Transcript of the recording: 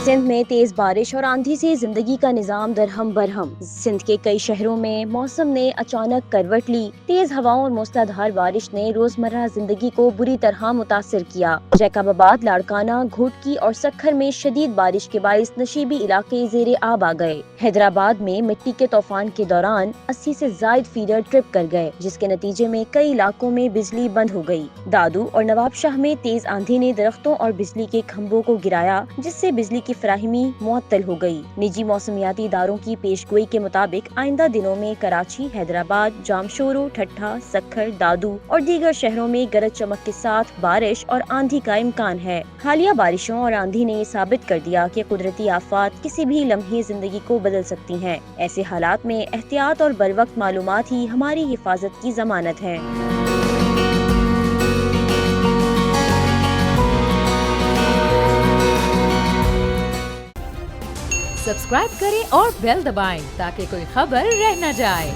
سندھ میں تیز بارش اور آندھی سے زندگی کا نظام درہم برہم۔ سندھ کے کئی شہروں میں موسم نے اچانک کروٹ لی۔ تیز ہواؤں اور موسلادھار بارش نے روزمرہ زندگی کو بری طرح متاثر کیا۔ جیکب آباد، لاڑکانہ، گھوٹکی اور سکھر میں شدید بارش کے باعث نشیبی علاقے زیر آب آ گئے۔ حیدرآباد میں مٹی کے طوفان کے دوران 80 سے زائد فیڈر ٹرپ کر گئے، جس کے نتیجے میں کئی علاقوں میں بجلی بند ہو گئی۔ دادو اور نواب شاہ میں تیز آندھی نے درختوں اور بجلی کے کھمبوں کو گرایا، جس سے بجلی کی فراہمی معطل ہو گئی۔ نجی موسمیاتی اداروں کی پیش گوئی کے مطابق آئندہ دنوں میں کراچی، حیدرآباد، جامشورو، ٹھٹھہ، سکھر، دادو اور دیگر شہروں میں گرج چمک کے ساتھ بارش اور آندھی کا امکان ہے۔ حالیہ بارشوں اور آندھی نے یہ ثابت کر دیا کہ قدرتی آفات کسی بھی لمحے زندگی کو بدل سکتی ہیں۔ ایسے حالات میں احتیاط اور بروقت معلومات ہی ہماری حفاظت کی ضمانت ہے۔ سبسکرائب کریں اور بیل دبائیں تاکہ کوئی خبر رہ نہ جائے۔